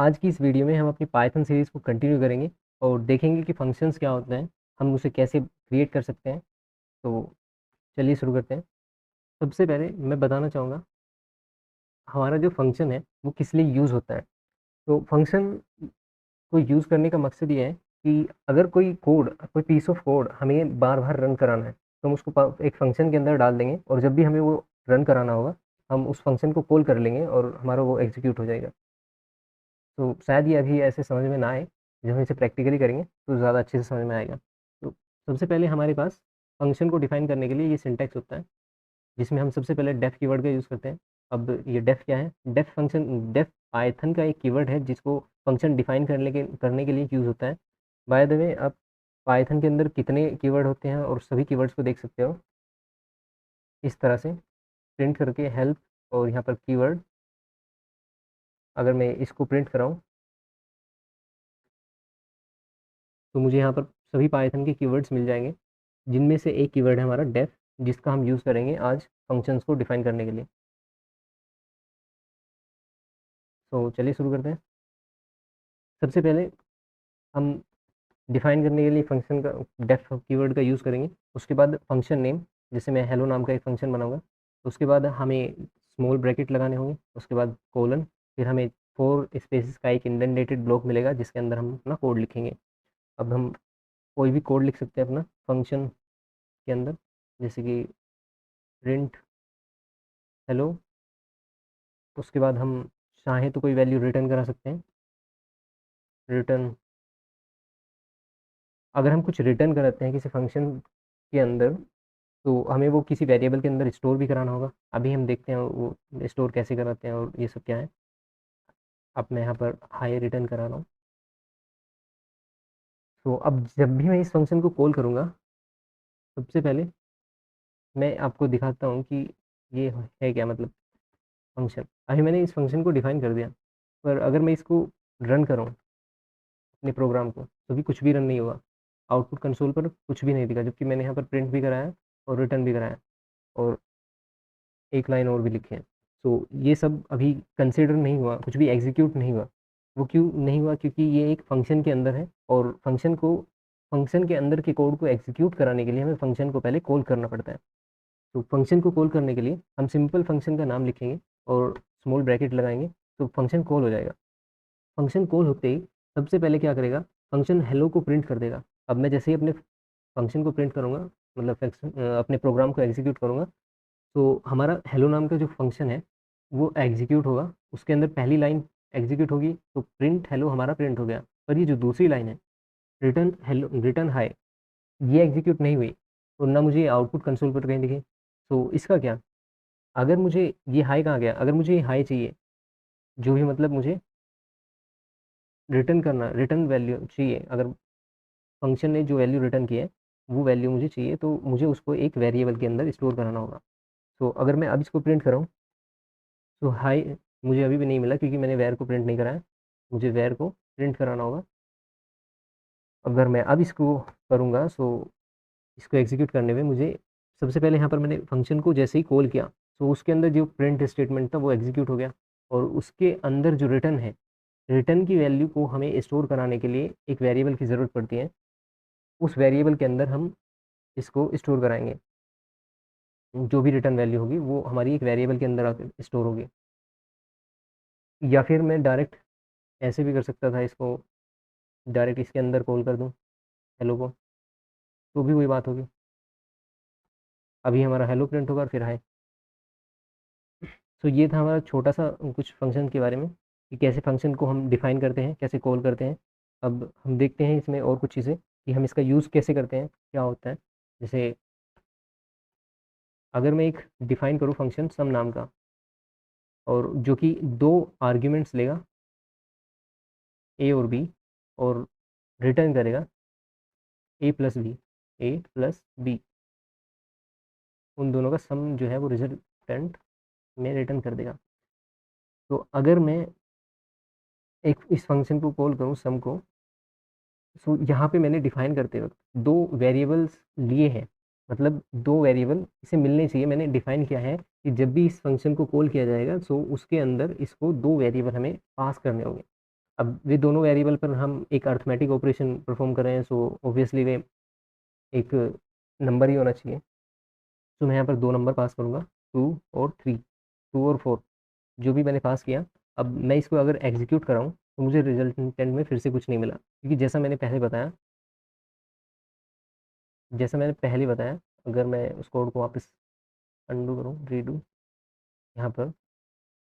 आज की इस वीडियो में हम अपनी पाइथन सीरीज़ को कंटिन्यू करेंगे और देखेंगे कि फंक्शंस क्या होते हैं, हम उसे कैसे क्रिएट कर सकते हैं। तो चलिए शुरू करते हैं। सबसे पहले मैं बताना चाहूँगा हमारा जो फंक्शन है वो किस लिए यूज़ होता है। तो फंक्शन को यूज़ करने का मकसद ये है कि अगर कोई पीस ऑफ कोड हमें बार-बार रन कराना है, तो हम उसको एक फंक्शन के अंदर डाल देंगे और जब भी हमें वो रन कराना होगा, हम उस फंक्शन को कॉल कर लेंगे और हमारा वो एग्ज़ीक्यूट हो जाएगा। तो शायद ये अभी ऐसे समझ में ना आए, जब हम इसे प्रैक्टिकली करेंगे तो ज़्यादा अच्छे से समझ में आएगा। तो सबसे पहले हमारे पास फ़ंक्शन को डिफ़ाइन करने के लिए ये सिंटैक्स होता है, जिसमें हम सबसे पहले डेफ कीवर्ड का यूज़ करते हैं। अब ये डेफ क्या है? डेफ पाइथन का एक कीवर्ड है जिसको फ़ंक्शन डिफ़ाइन करने के लिए यूज़ होता है। बाय द वे आप पाइथन के अंदर कितने कीवर्ड होते हैं और सभी कीवर्ड्स को देख सकते हो, इस तरह से प्रिंट करके हेल्प और यहाँ पर कीवर्ड। अगर मैं इसको प्रिंट कराऊँ तो मुझे यहाँ पर सभी पाइथन के कीवर्ड्स मिल जाएँगे, जिनमें से एक कीवर्ड है हमारा डेफ, जिसका हम यूज़ करेंगे आज फंक्शंस को डिफ़ाइन करने के लिए। तो चलिए शुरू करते हैं। सबसे पहले हम डिफ़ाइन करने के लिए फंक्शन का डेफ कीवर्ड का यूज़ करेंगे। उसके बाद फंक्शन नेम, जैसे मैं हेलो नाम का एक फंक्शन बनाऊँगा। उसके बाद हमें स्मॉल ब्रैकेट लगाने होंगे, उसके बाद कोलन, फिर हमें 4 स्पेसेस का एक इंडेंटेड ब्लॉक मिलेगा जिसके अंदर हम अपना कोड लिखेंगे। अब हम कोई भी कोड लिख सकते हैं अपना फंक्शन के अंदर, जैसे कि प्रिंट हेलो। उसके बाद हम चाहें तो कोई वैल्यू रिटर्न करा सकते हैं। रिटर्न, अगर हम कुछ रिटर्न कराते हैं किसी फंक्शन के अंदर, तो हमें वो किसी वेरिएबल के अंदर स्टोर भी कराना होगा। अभी हम देखते हैं वो स्टोर कैसे कराते हैं और ये सब क्या है। अब मैं यहाँ पर हाई रिटर्न करा रहा हूँ। तो अब जब भी मैं इस फंक्शन को कॉल करूँगा, सबसे पहले मैं आपको दिखाता हूँ कि ये है क्या, मतलब फंक्शन। अभी मैंने इस फंक्शन को डिफाइन कर दिया, पर अगर मैं इसको रन करूँ अपने प्रोग्राम को, तो भी कुछ भी रन नहीं हुआ। आउटपुट कंसोल पर कुछ भी नहीं दिखा, जबकि मैंने यहाँ पर प्रिंट भी कराया और रिटर्न भी कराया और एक लाइन और भी लिखी है। तो ये सब अभी कंसिडर नहीं हुआ, कुछ भी एग्जीक्यूट नहीं हुआ। वो क्यों नहीं हुआ? क्योंकि ये एक फंक्शन के अंदर है और फंक्शन के अंदर के कोड को एग्जीक्यूट कराने के लिए हमें फंक्शन को पहले कॉल करना पड़ता है। तो फंक्शन को कॉल करने के लिए हम सिंपल फंक्शन का नाम लिखेंगे और स्मॉल ब्रैकेट लगाएंगे, तो फंक्शन कॉल हो जाएगा। फंक्शन कॉल होते ही सबसे पहले क्या करेगा, फंक्शन हेलो को प्रिंट कर देगा। अब मैं जैसे ही अपने फंक्शन को प्रिंट करूँगा, मतलब अपने प्रोग्राम को एग्जीक्यूट करूँगा, तो हमारा हेलो नाम का जो फंक्शन है वो एग्जीक्यूट होगा। उसके अंदर पहली लाइन एग्जीक्यूट होगी, तो प्रिंट हेलो हमारा प्रिंट हो गया। पर ये जो दूसरी लाइन है, रिटर्न हेलो रिटर्न हाई, ये एग्जीक्यूट नहीं हुई, तो ना मुझे आउटपुट कंसोल पर कहीं दिखे। तो इसका क्या, अगर मुझे ये हाई कहाँ गया, अगर मुझे ये हाई चाहिए, जो भी मतलब मुझे रिटर्न वैल्यू चाहिए, अगर फंक्शन ने जो वैल्यू रिटर्न की है वो वैल्यू मुझे चाहिए, तो मुझे उसको एक वेरिएबल के अंदर स्टोर कराना होगा। तो अगर मैं अब इसको प्रिंट कराऊँ, तो हाई मुझे अभी भी नहीं मिला क्योंकि मैंने वैर को प्रिंट नहीं कराया। मुझे वैर को प्रिंट कराना होगा। अगर मैं अब इसको करूँगा, सो इसको एग्जीक्यूट करने में मुझे सबसे पहले यहाँ पर मैंने फंक्शन को जैसे ही कॉल किया, तो उसके अंदर जो प्रिंट स्टेटमेंट था वो एग्जीक्यूट हो गया और उसके अंदर जो रिटर्न है, रिटर्न की वैल्यू को हमें स्टोर कराने के लिए एक वेरिएबल की ज़रूरत पड़ती है। उस वेरिएबल के अंदर हम इसको स्टोर कराएंगे। जो भी रिटर्न वैल्यू होगी वो हमारी एक वेरिएबल के अंदर आकर स्टोर होगी। या फिर मैं डायरेक्ट ऐसे भी कर सकता था, इसको डायरेक्ट इसके अंदर कॉल कर दूँ हेलो को, तो भी वही बात होगी। अभी हमारा हेलो प्रिंट होगा और फिर हाय। तो ये था हमारा छोटा-सा कुछ फंक्शन के बारे में, कि कैसे फंक्शन को हम डिफ़ाइन करते हैं, कैसे कॉल करते हैं। अब हम देखते हैं इसमें और कुछ चीज़ें कि हम इसका यूज़ कैसे करते हैं, क्या होता है। जैसे अगर मैं एक डिफ़ाइन करूँ फंक्शन सम नाम का, और जो कि 2 आर्ग्यूमेंट्स लेगा, ए और बी, और रिटर्न करेगा ए प्लस बी, उन दोनों का सम जो है वो रिज़ल्टेंट में रिटर्न कर देगा। तो अगर मैं एक इस फंक्शन को कॉल करूँ सम को, सो यहाँ पे मैंने डिफाइन करते वक्त 2 वेरिएबल्स लिए हैं, मतलब 2 वेरिएबल इसे मिलने चाहिए। मैंने डिफाइन किया है कि जब भी इस फंक्शन को कॉल किया जाएगा, सो उसके अंदर इसको 2 वेरिएबल हमें पास करने होंगे। अब वे दोनों वेरिएबल पर हम एक अर्थमेटिक ऑपरेशन परफॉर्म कर रहे हैं, सो ऑब्वियसली वे एक नंबर ही होना चाहिए। तो मैं यहाँ पर दो नंबर पास करूँगा, 2 और 3, 2 और 4, जो भी मैंने पास किया। अब मैं इसको अगर एग्जीक्यूट कराऊँ तो मुझे रिजल्टेंट में फिर से कुछ नहीं मिला, क्योंकि जैसा मैंने पहले बताया, अगर मैं उस कोड को वापस अंडू करूँ, रीडू, यहाँ पर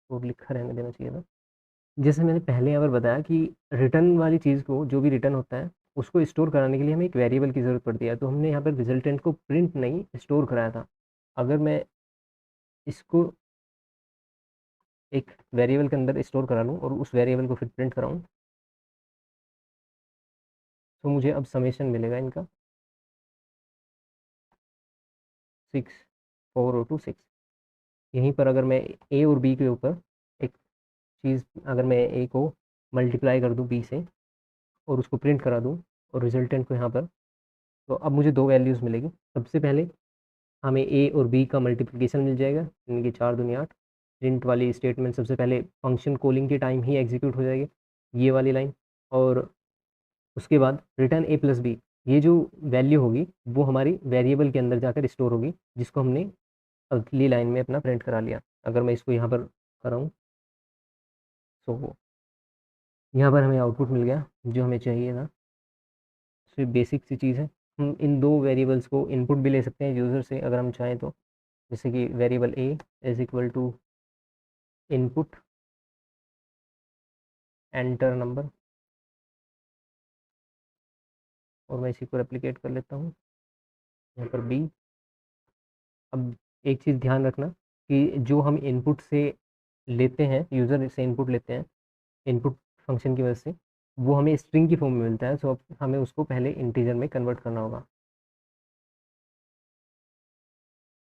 कोड लिखा रहने देना चाहिए था। जैसे मैंने पहले यहाँ पर बताया कि रिटर्न वाली चीज़ को, जो भी रिटर्न होता है, उसको स्टोर कराने के लिए हमें एक वेरिएबल की ज़रूरत पड़ती है। तो हमने यहाँ पर रिजल्टेंट को प्रिंट नहीं, स्टोर कराया था। अगर मैं इसको एक वेरिएबल के अंदर स्टोर करा लूँ और उस वेरिएबल को फिर प्रिंट कराऊँ, तो मुझे अब समेशन मिलेगा इनका 6, 4 और 2, 6। यहीं पर अगर मैं ए और बी के ऊपर एक चीज़, अगर मैं ए को मल्टीप्लाई कर दूँ बी से और उसको प्रिंट करा दूँ और रिजल्टेंट को यहाँ पर, तो अब मुझे दो वैल्यूज़ मिलेगी। सबसे पहले हमें ए और बी का मल्टीप्लिकेशन मिल जाएगा, यानी कि 4 दूनी 8। प्रिंट वाली स्टेटमेंट सबसे पहले फंक्शन कॉलिंग के टाइम ही एग्जीक्यूट हो जाएगी, ये वाली लाइन। और उसके बाद रिटर्न ए प्लस बी, ये जो वैल्यू होगी वो हमारी वेरिएबल के अंदर जाकर स्टोर होगी, जिसको हमने अगली लाइन में अपना प्रिंट करा लिया। अगर मैं इसको यहाँ पर कराऊँ, तो यहाँ पर हमें आउटपुट मिल गया जो हमें चाहिए था। सिर्फ बेसिक सी चीज़ है। हम इन दो वेरिएबल्स को इनपुट भी ले सकते हैं यूज़र से अगर हम चाहें तो, जैसे कि variable A is equal to input enter number, और मैं इसी को रेप्लिकेट कर लेता हूँ यहाँ पर बी। अब एक चीज़ ध्यान रखना कि जो हम इनपुट से लेते हैं, यूज़र से इनपुट लेते हैं इनपुट फंक्शन की वजह से, वो हमें स्ट्रिंग की फॉर्म में मिलता है। सो अब हमें उसको पहले इंटीजर में कन्वर्ट करना होगा।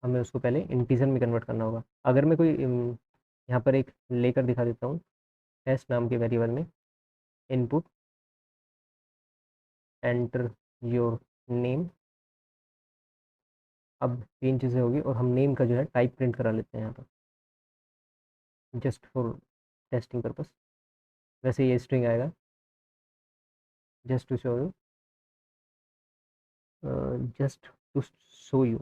हमें उसको पहले इंटीजर में कन्वर्ट करना होगा। अगर मैं कोई यहाँ पर एक लेकर दिखा देता हूँ, एस नाम के वेरिएबल में इनपुट एंटर योर नेम। अब तीन चीज़ें होगी और हम नेम का जो है टाइप प्रिंट करा लेते हैं यहाँ पर, जस्ट फॉर टेस्टिंग पर्पस। वैसे ये स्ट्रिंग आएगा, just to show you, just to show you.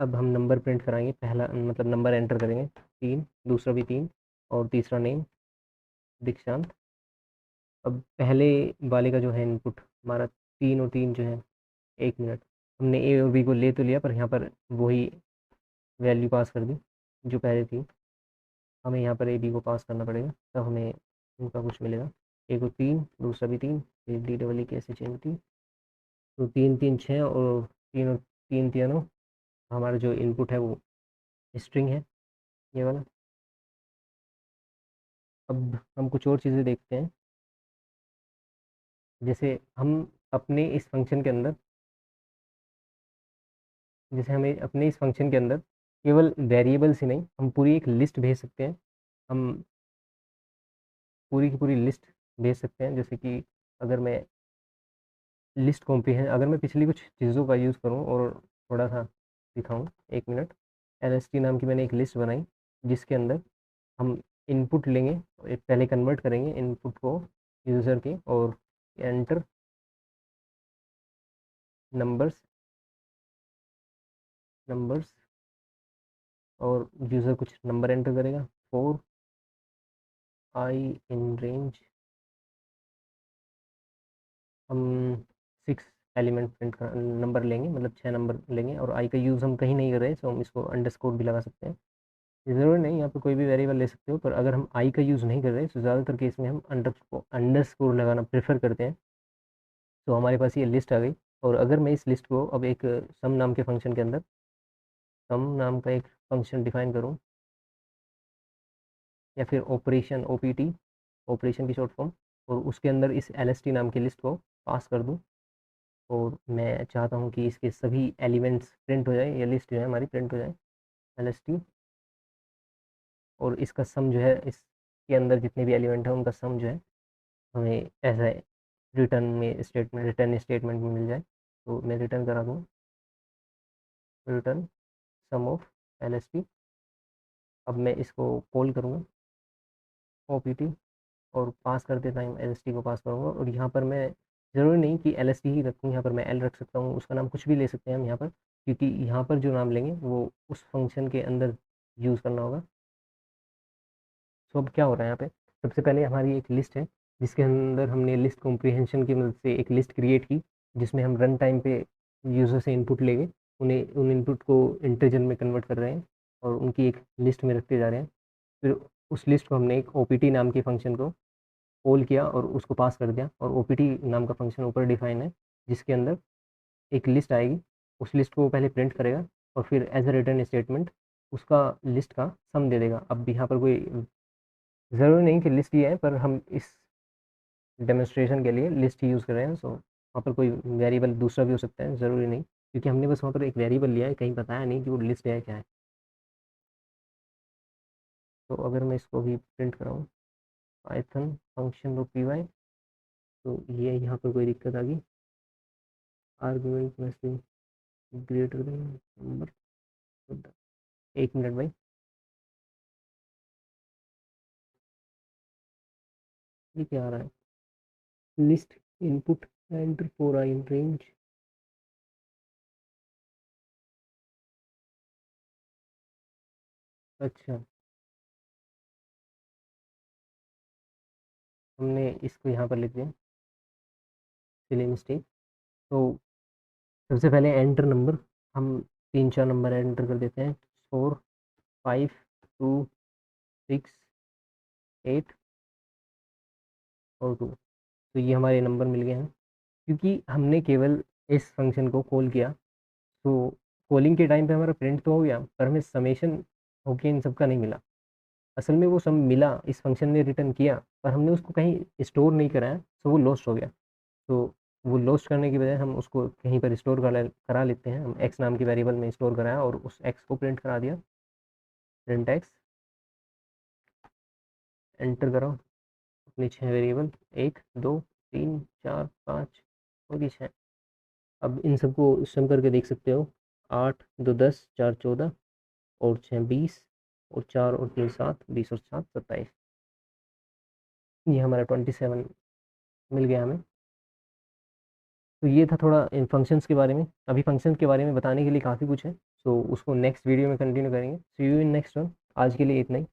अब हम नंबर प्रिंट कराएंगे, पहला मतलब नंबर एंटर करेंगे 3, दूसरा भी 3, और तीसरा नेम दीक्षांत। अब पहले वाले का जो है इनपुट हमारा 3 और 3 जो है, 1 मिनट, हमने ए और बी को ले तो लिया, पर यहाँ पर वही वैल्यू पास कर दी जो पहले थी। हमें यहाँ पर ए बी को पास करना पड़ेगा, तब हमें उनका कुछ मिलेगा। एक को 3, दूसरा भी 3, फिर डी डबल ई कैसे चेंज थी, तो 3 3 6, और 3 तीनों हमारा जो इनपुट है वो स्ट्रिंग है, ये वाला। अब हम कुछ और चीज़ें देखते हैं। जैसे हम अपने इस फंक्शन के अंदर जैसे हमें अपने इस फंक्शन के अंदर केवल वेरिएबल्स ही नहीं, हम पूरी एक लिस्ट भेज सकते हैं। हम पूरी की पूरी लिस्ट भेज सकते हैं। जैसे कि अगर मैं लिस्ट कॉम्प्रीहेंस, अगर मैं पिछली कुछ चीज़ों का यूज़ करूँ और थोड़ा सा दिखाऊँ, 1 मिनट। LST नाम की मैंने एक लिस्ट बनाई, जिसके अंदर हम इनपुट लेंगे, पहले कन्वर्ट करेंगे इनपुट को यूज़र के, और एंटर नंबर्स नंबर्स, और यूज़र कुछ नंबर एंटर करेगा, 4 i इन रेंज। हम 6 एलिमेंट प्रिंट कर नंबर लेंगे, मतलब 6 नंबर लेंगे, और आई का यूज़ हम कहीं नहीं कर रहे, तो हम इसको अंडरस्कोर भी लगा सकते हैं। ज़रूरी नहीं, यहाँ पे कोई भी वेरिएबल ले सकते हो, पर अगर हम आई का यूज़ नहीं कर रहे तो ज़्यादातर केस में हम अंडरस्कोर लगाना प्रेफर करते हैं। तो हमारे पास ये लिस्ट आ गई। और अगर मैं इस लिस्ट को अब एक सम नाम के फंक्शन के अंदर, सम नाम का एक फंक्शन डिफाइन करूँ, या फिर ऑपरेशन, OPT, ऑपरेशन की शॉर्ट फॉर्म, और उसके अंदर इस LST नाम की लिस्ट को पास कर दूँ, और मैं चाहता हूँ कि इसके सभी एलिमेंट्स प्रिंट हो जाए, ये लिस्ट जो है हमारी प्रिंट हो जाए, LST, और इसका सम जो है, इसके अंदर जितने भी एलिमेंट हैं उनका सम जो है हमें ऐसा रिटर्न स्टेटमेंट में मिल जाए। तो मैं रिटर्न करा दूँ, रिटर्न सम ऑफ LST। अब मैं इसको कॉल करूँगा, OPT, और पास करते टाइम एल एस टी को पास करूँगा। और यहाँ पर मैं ज़रूरी नहीं कि एल एस टी ही रखूँ, यहाँ पर मैं एल रख सकता हूँ, उसका नाम कुछ भी ले सकते हैं हम यहाँ पर, क्योंकि यहाँ पर जो नाम लेंगे वो उस फंक्शन के अंदर यूज़ करना होगा। सो अब क्या हो रहा है यहाँ पे, सबसे पहले हमारी एक लिस्ट है जिसके अंदर हमने लिस्ट कॉम्प्रिहेंशन की मदद से एक लिस्ट क्रिएट की, जिसमें हम रन टाइम पे यूज़र से इनपुट लेंगे, उन्हें उन इनपुट को इंटीजर में कन्वर्ट कर रहे हैं और उनकी एक लिस्ट में रखते जा रहे हैं। फिर उस लिस्ट को हमने एक ओपीटी नाम के फंक्शन को कॉल किया और उसको पास कर दिया, और ओपीटी नाम का फंक्शन ऊपर डिफाइन है जिसके अंदर एक लिस्ट आएगी, उस लिस्ट को वो पहले प्रिंट करेगा और फिर एज अ रिटर्न स्टेटमेंट उसका लिस्ट का सम दे देगा। अब यहाँ पर कोई ज़रूरी नहीं कि लिस्ट ही है, पर हम इस डेमोन्स्ट्रेशन के लिए लिस्ट ही यूज़ कर रहे हैं। सो वहाँ पर कोई वेरिएबल दूसरा भी हो सकता है, ज़रूरी नहीं, क्योंकि हमने बस वहाँ पर एक वेरिएबल लिया है, कहीं बताया नहीं कि वो लिस्ट है क्या है। तो अगर मैं इसको भी प्रिंट कराऊँ Python function dot P Y, तो ये यहाँ पर कोई दिक्कत आ गई, आर्गुमेंट में से ग्रेटर देन नंबर। एक मिनट भाई, ये क्या आ रहा है, list input enter four I in range. अच्छा, हमने इसको यहाँ पर लिख दिया, सिली मिस्टेक। तो सबसे पहले एंटर नंबर, हम 3 4 नंबर एंटर कर देते हैं, 4 5 2 6 8 और 2। तो ये हमारे नंबर मिल गए हैं, क्योंकि हमने केवल इस फंक्शन को कॉल किया। तो कॉलिंग के टाइम पे हमारा प्रिंट तो हो गया, पर हमें समेशन होके इन सब का नहीं मिला। असल में वो सम मिला, इस फंक्शन ने रिटर्न किया, पर हमने उसको कहीं स्टोर नहीं कराया, तो वो लॉस्ट हो गया। तो वो लॉस्ट करने की बजाय हम उसको कहीं पर स्टोर करा लेते हैं, हम एक्स नाम की वेरिएबल में स्टोर कराया और उस एक्स को प्रिंट करा दिया, प्रिंट एक्स। एंटर करो अपनी 6 वेरिएबल, 1 2 3 4 5 और ये 6। अब इन सबको सम करके देख सकते हो, 8 2 10 4 14 और 6 20 और 4 और 3 7 20 और 7 27। ये हमारा 27 मिल गया हमें। तो ये था थोड़ा इन फंक्शंस के बारे में, अभी फंक्शंस के बारे में बताने के लिए काफ़ी कुछ है। सो उसको नेक्स्ट वीडियो में कंटिन्यू करेंगे। सी यू इन नेक्स्ट वन, आज के लिए इतना ही।